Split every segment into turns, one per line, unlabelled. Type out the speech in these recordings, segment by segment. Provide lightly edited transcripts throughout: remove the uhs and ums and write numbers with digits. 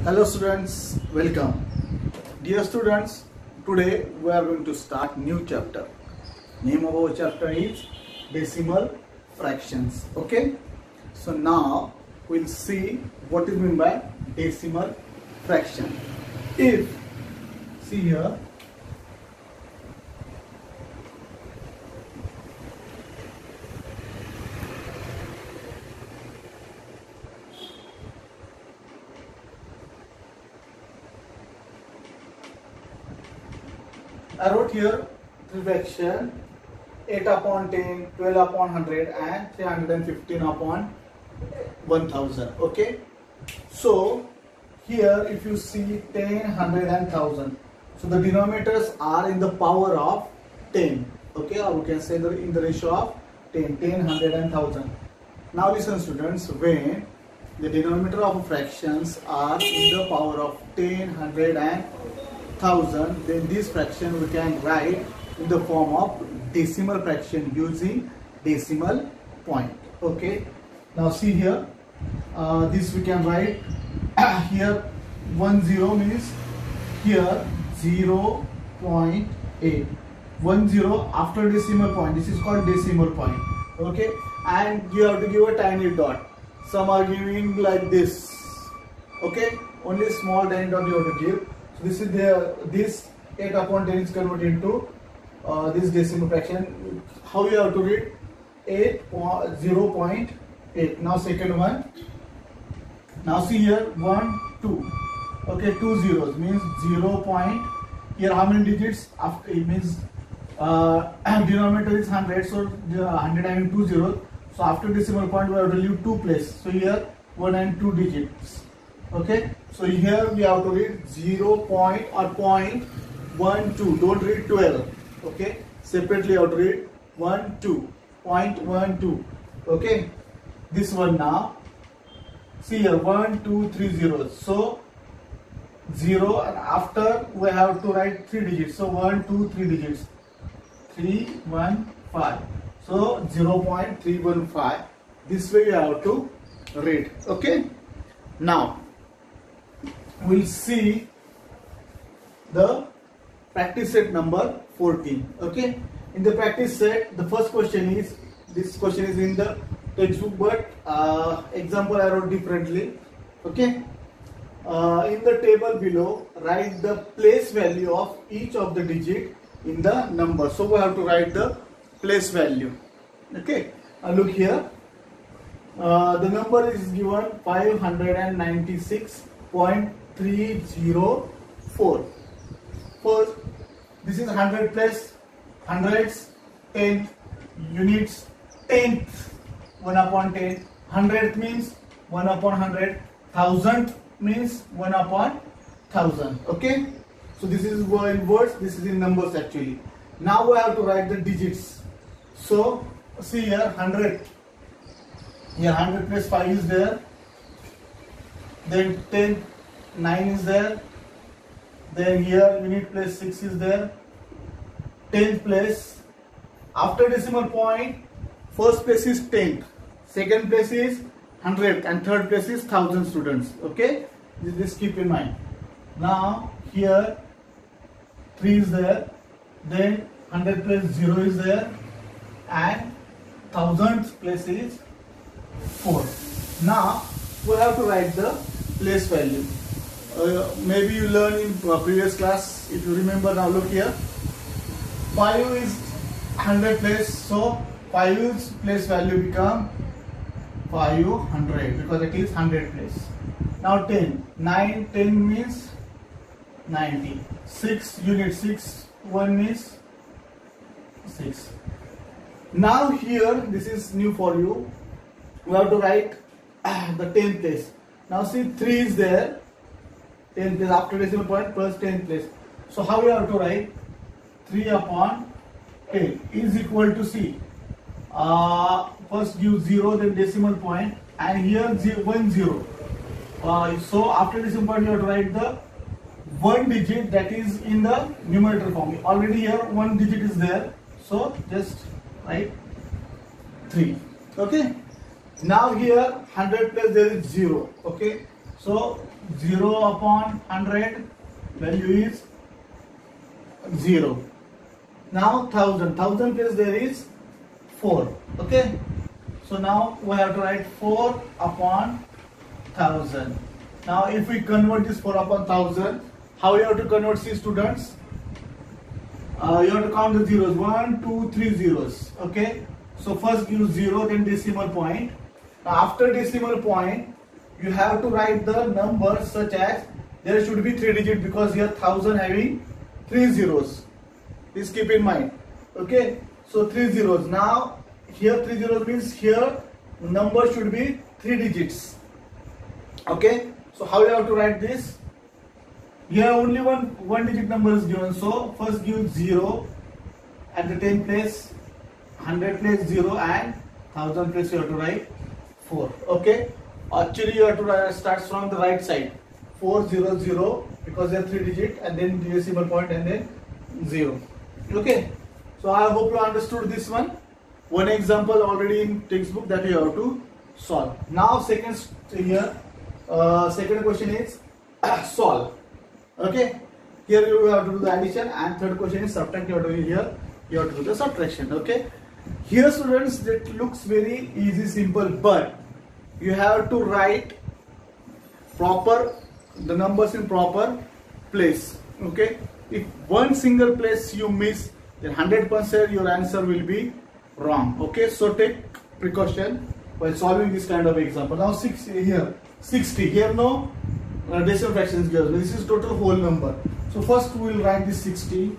Hello students, welcome. Dear students, today we are going to start new chapter. Name of our chapter is decimal fractions. Okay, so now we'll see what is meant by decimal fraction. If, see here, I wrote here three fraction 8 upon 10, 12 upon 100 and 315 upon 1000. Okay, so here if you see 10, 100 and 1000, so the denominators are in the power of 10. Okay, or we can say in the ratio of 10, 100 and 1000. Now listen students, when the denominator of fractions are in the power of 10, 100 and 1000, then this fraction we can write in the form of decimal fraction using decimal point. Okay, now see here, this we can write here 10 means here 0.8, 10 after decimal point, this is called decimal point. Okay, and you have to give a tiny dot. Some are giving like this. Okay, only small tiny dot you have to give. So this is this 8 upon 10 is converted into this decimal fraction. How you have to read 0.8. Now second one. Now see here 1, 2. Okay, 2 zeros means 0. Here how many digits? After it means denominator is 100, so 100 having 2 zeros. So after decimal point we have to leave 2 place. So here 1 and 2 digits. Okay, so here we have to read 0 point or 0.12. Don't read 12. Okay, separately you have to read 1, 2, 0.12. Okay, this one now. See here 1, 2, 3 zeros. So 0 and after we have to write 3 digits. So 1, 2, 3 digits. 3, 1, 5. So 0.315. This way you have to read. Okay. Now we'll see the practice set number 14. Okay. In the practice set, the first question is, this question is in the textbook, but example I wrote differently. Okay. In the table below, write the place value of each of the digit in the number. So we have to write the place value. Okay. Look here. The number is given 596.304. First, this is 100 place, hundreds, tenth, units, tenth, 1 upon 10, hundredth means 1 upon 100, thousandth means 1 upon 1000. Okay, so this is in words, this is in numbers actually. Now we have to write the digits. So see here 100. Here 100 plus 5 is there, then 10, 9 is there, then here unit place 6 is there, 10th place. After decimal point, first place is 10th, second place is 100th and third place is 1000 students. Okay, this keep in mind. Now here 3 is there, then 100 place 0 is there, and 1000th place is 4. Now we have to write the place value. Maybe you learned in previous class, if you remember. Now look here, 5 is 100 place, so 5's place value become 500 because it is 100 place. Now 10, 10 means 90, 6 unit 6, 1 means 6. Now here, this is new for you, we have to write the 10th place. Now see 3 is there, 10th place after decimal point plus 10th place. So how we have to write 3 upon 10 is equal to C. First give 0, then decimal point, and here 1 0. So after decimal point you have to write the 1 digit that is in the numerator form. Already here 1 digit is there, so just write 3. Okay. Now here 100 plus there is 0. Okay, so 0 upon 100, value is 0. Now 1000 place there is 4. Okay, so now we have to write 4 upon 1000. Now if we convert this 4 upon 1000, how you have to convert, see students? You have to count the zeros, 1 2 3 zeros. Okay, so first give 0, then decimal point. Now after decimal point, you have to write the number such as there should be 3 digits, because here 1000 having 3 zeros. Please keep in mind. Okay, so 3 zeros. Now here 3 zeros means here number should be 3 digits. Okay, so how you have to write this? Here only one digit number is given, so first give 0 at the 10th place, 100 place 0, and 1000 place you have to write 4. Okay, actually you have to start from the right side, 400, because they are 3 digit, and then decimal point and then 0. Okay, so I hope you understood this one. One example already in textbook that you have to solve. Now second question is solve. Okay, here you have to do the addition, and third question is subtract. You have to do here, you have to do the subtraction. Okay, here students, that looks very easy, simple, but you have to write proper the numbers in proper place. Okay, if one single place you miss, then 100% your answer will be wrong. Okay, so take precaution while solving this kind of example. Now 60 here no decimal fractions given. This is total whole number. So first we will write this 60.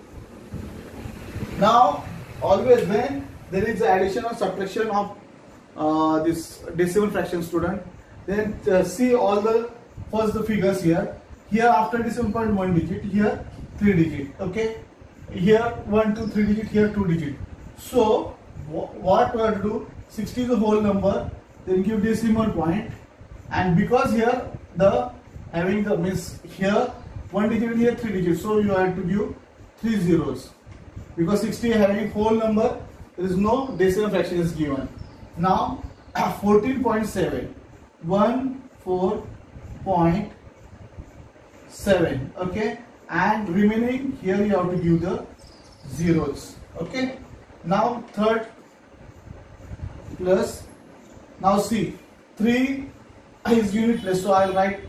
Now always when there is addition or subtraction of this decimal fraction, student, then see all the first the figures here. Here after decimal point 1 digit, here 3 digit. Okay, here 1 2 3 digit, here 2 digit. So what we have to do, 60 is the whole number, then give decimal point, and because here the having the means here 1 digit, here 3 digits, so you have to give 3 zeros, because 60 having whole number, there is no decimal fraction is given. Now 14.7, 14.7. okay, and remaining here you have to give the zeros. Okay, now third plus, now see 3 is unit place, so I will write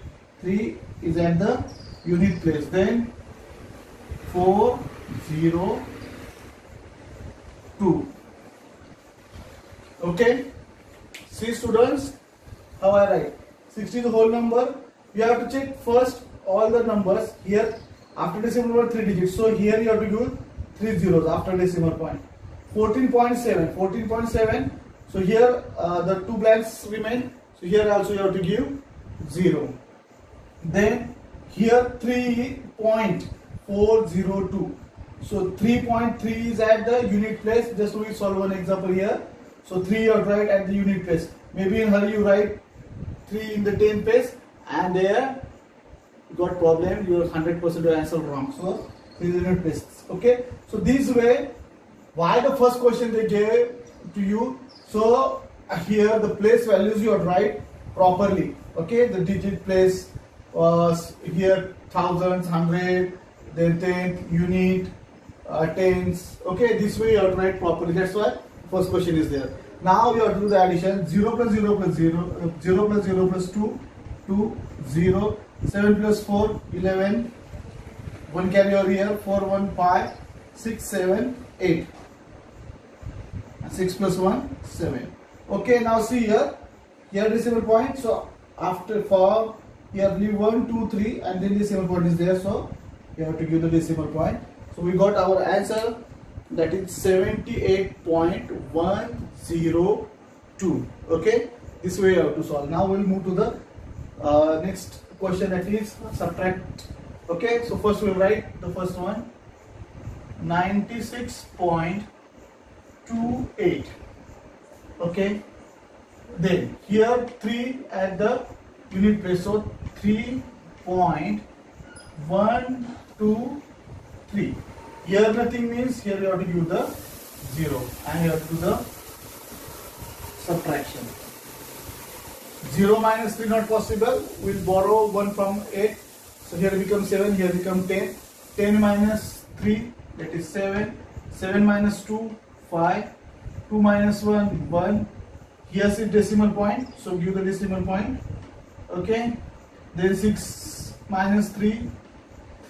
3 is at the unit place, then 402. Okay, see students how I write 60 is the whole number. You have to check first all the numbers here after decimal point 3 digits, so here you have to give 3 zeros after decimal point. 14.7, so here the 2 blanks remain, so here also you have to give 0. Then here 3.402, so 3.3 is at the unit place. Just we solve one example here. So 3 you have to write at the unit place. Maybe in hurry you write 3 in the 10th place, and there you got problem, your 100% answer wrong. So 3 is unit place. Okay, so this way, why the first question they gave to you, so here the place values you have to write properly. Okay, the digit place was here thousands, 100, then 10th, unit, tens. Okay, this way you have to write properly. That's why first question is there. Now you have to do the addition. 0 plus 0 plus 0, 0 plus 0 plus 2, 2, 0, 7 plus 4, 11, 1 carry over here, 4, 1, 5, 6, 7, 8, 6 plus 1, 7. Okay, now see here decimal point, so after for here leave 1, 2, 3, and then decimal point is there, so you have to give the decimal point. So we got our answer, that is 78.102. Okay, this way you have to solve. Now we'll move to the next question, that is subtract. Okay, so first we'll write the first one, 96.28. okay, then here 3 at the unit place, so 3.123. Here nothing means here you have to give the 0, and you have to do the subtraction. 0 minus 3 not possible. We'll borrow 1 from 8. So here become 7, here become 10. 10 minus 3, that is 7. 7 minus 2, 5. 2 minus 1, 1. Here's the decimal point. So give the decimal point. Okay. Then 6 minus 3,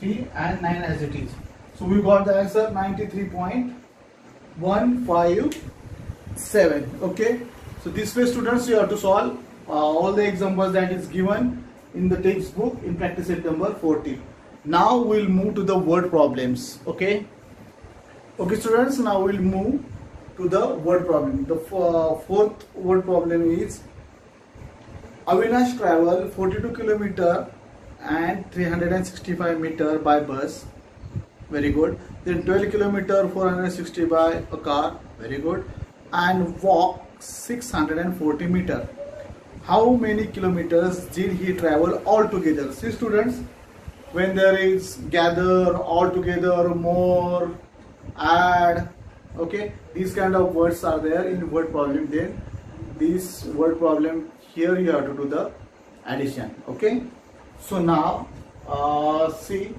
3 and 9 as it is. So we got the answer 93.157. Okay. So this way students you have to solve all the examples that is given in the textbook in practice set number 40. Now we'll move to the word problems. Okay. Okay students, now we'll move to the word problem. The fourth word problem is Avinash travel 42 km and 365 meter by bus. Very good. Then 12 km 460 by a car. Very good. And walk 640 meter. How many kilometers did he travel altogether? See students, when there is gather, altogether, more, add, okay, these kind of words are there in word problem. Then this word problem, here you have to do the addition. Okay. So now see,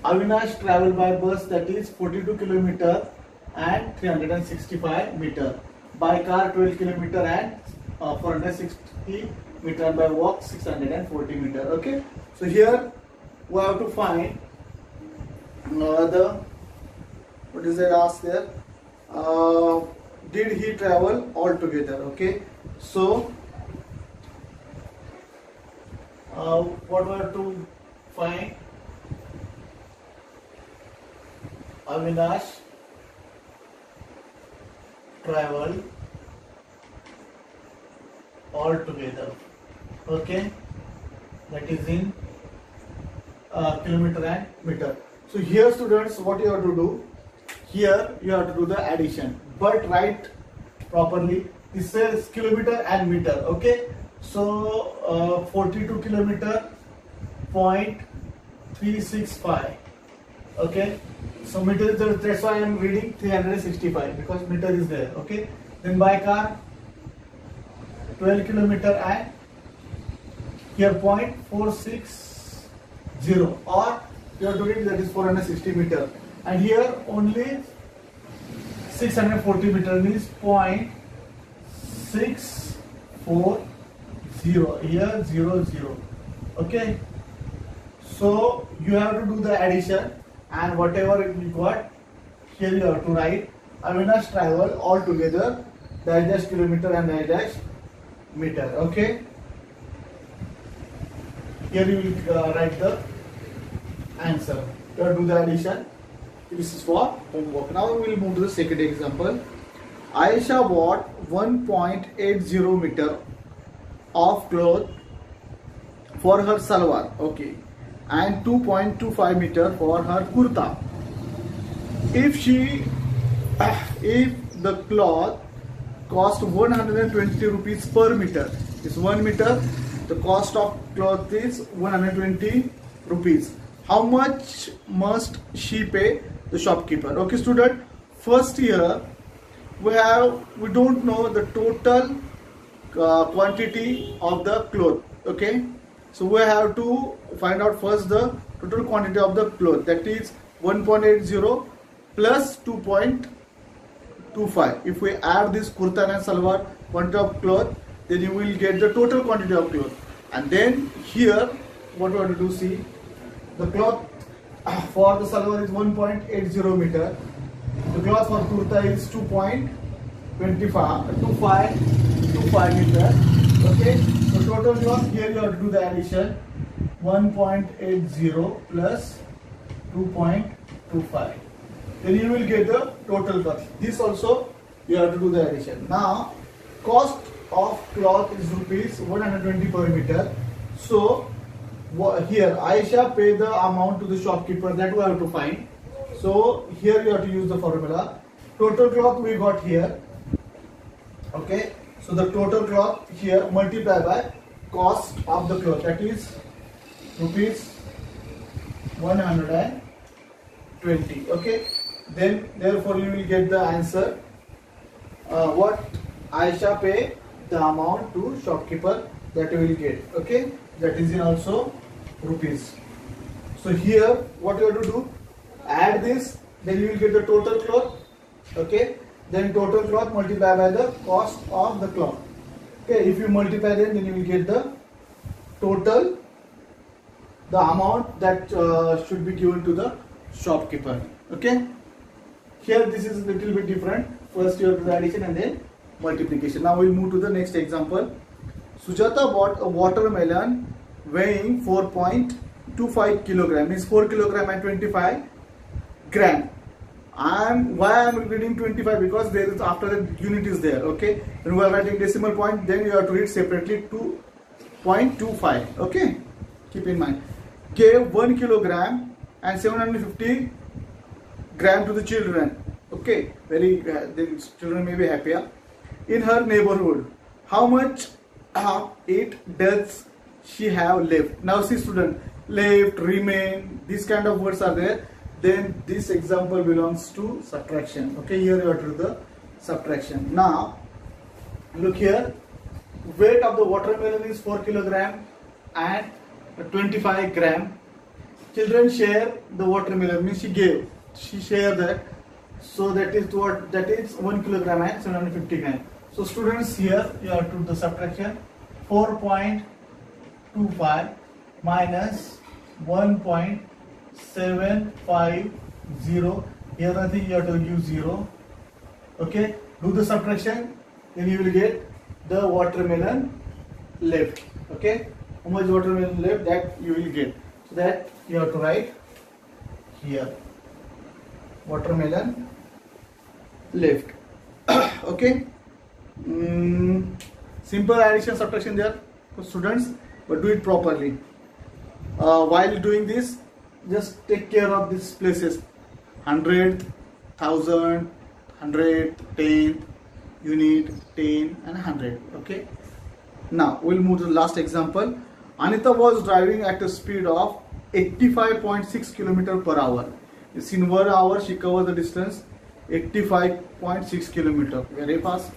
Avinash travel by bus, that is 42 km and 365 meter. By car 12 km and 460 meter, and by walk 640 meter. Okay. So here we have to find the, what is it asked there? Did he travel altogether? Okay. So what we have to find? Avinash travel altogether. Okay, that is in kilometer and meter. So here students, what you have to do? Here you have to do the addition, but write properly. This says kilometer and meter. Okay, so 42 kilometer 0.365. Okay, so meter is there, that's why I am reading 365 because meter is there. Okay, then by car 12 kilometer and here 0.460, or you have to read that is 460 meter, and here only 640 meter means 0.640, here 0 0. Okay, so you have to do the addition, and whatever you got here you have to write Avinash travel altogether dash kilometer and dash meter. Okay, here you will write the answer. You have to do the addition. This is for homework. Now we will move to the second example. Aisha bought 1.80 meter of cloth for her salwar. Okay, and 2.25 meter for her kurta. If the cloth cost 120 rupees per meter, is 1 meter, the cost of cloth is 120 rupees. How much must she pay the shopkeeper? Okay student, first here we don't know the total quantity of the cloth. Okay, so we have to find out first the total quantity of the cloth, that is 1.80 plus 2.25. If we add this kurta and salwar quantity of cloth, then you will get the total quantity of cloth. And then here what we have to do, see, the cloth for the salwar is 1.80 meter, the cloth for kurta is 2.25 meter. Okay, so total cloth, here you have to do the addition, 1.80 plus 2.25, then you will get the total cloth. This also you have to do the addition. Now cost of cloth is rupees 120 per meter. So here Aisha pay the amount to the shopkeeper, that we have to find. So here you have to use the formula. Total cloth we got here. Okay, so the total cloth here multiply by cost of the cloth, that is rupees 120. Okay, then therefore you will get the answer. What Aisha pay the amount to shopkeeper that you will get. Okay, that is in also rupees. So here what you have to do, add this, then you will get the total cloth. Okay, then total cloth multiplied by the cost of the cloth. Okay, if you multiply them, then you will get the total, the amount that should be given to the shopkeeper. Okay, here this is a little bit different. First you have to do addition and then multiplication. Now we'll move to the next example. Sujata bought a watermelon weighing 4.25 kilogram, means 4 kilogram and 25 gram. Why I'm reading 25? Because there is, after the unit is there. Okay, when we are writing decimal point, then you have to read separately 2.25. okay, keep in mind. Gave 1 kilogram and 750 gram to the children. Okay, the children may be happier in her neighborhood. How much it does she have left? Now see student, left, remain, these kind of words are there. Then this example belongs to subtraction. Okay, here you have to do the subtraction. Now look here, weight of the watermelon is 4 kilogram and 25 gram. Children share the watermelon, means she shared that, so that is what, that is 1 kilogram and 750 gram. So students, here you have to do the subtraction. 4.25 minus 1.750. Here nothing, you have to give 0. Okay, do the subtraction, then you will get the watermelon left. Okay, how much watermelon left, that you will get. So that you have to write here, watermelon left. Okay, simple addition subtraction there for students, but do it properly. While doing this, just take care of these places: 100, 1000, 100, 10, unit, 10 and 100. Okay, now we'll move to the last example. Anita was driving at a speed of 85.6 km per hour. It's in 1 hour she covered the distance 85.6 km, very fast.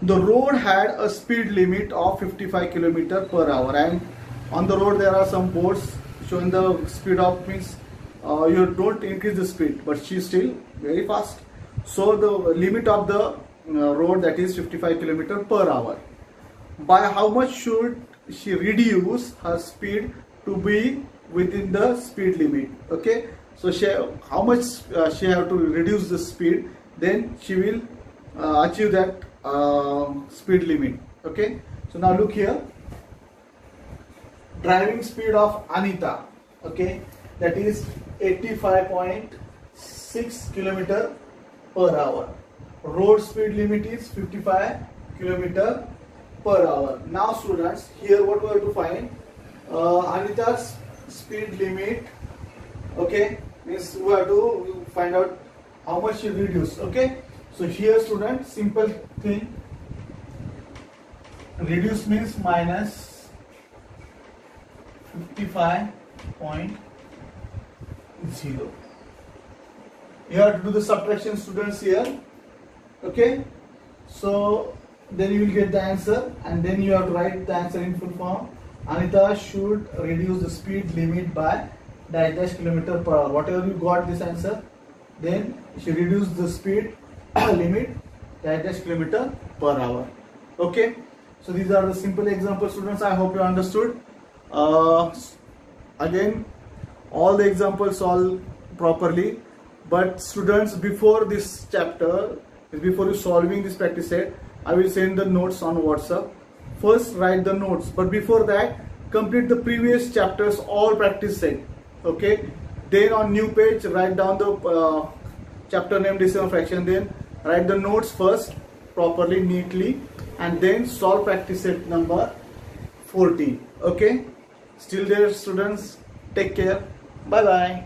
The road had a speed limit of 55 km per hour, and on the road there are some boards showing the speed of, means you don't increase the speed, but she is still very fast. So the limit of the road, that is 55 km per hour. By how much should she reduce her speed to be within the speed limit? Okay, so how much she have to reduce the speed, then she will achieve that speed limit. Okay, so now look here, driving speed of Anita, okay, that is 85.6 km per hour. Road speed limit is 55 km per hour. Now students, here what we have to find, Anita's speed limit. Okay, means we have to find out how much she reduced. Okay, so here students, simple thing, reduce means minus 55.0. You have to do the subtraction students here. Okay, so then you will get the answer, and then you have to write the answer in full form. Anita should reduce the speed limit by dash km per hour. Whatever you got this answer, then she reduced the speed limit dash km per hour. Okay, so these are the simple examples students. I hope you understood. Again, all the examples solve properly, but students, before this chapter, before you solving this practice set, I will send the notes on WhatsApp. First write the notes, but before that complete the previous chapters all practice set. Okay, then on new page write down the chapter name, decimal fraction, then write the notes first properly, neatly, and then solve practice set number 14. Okay, still there students, take care, bye bye.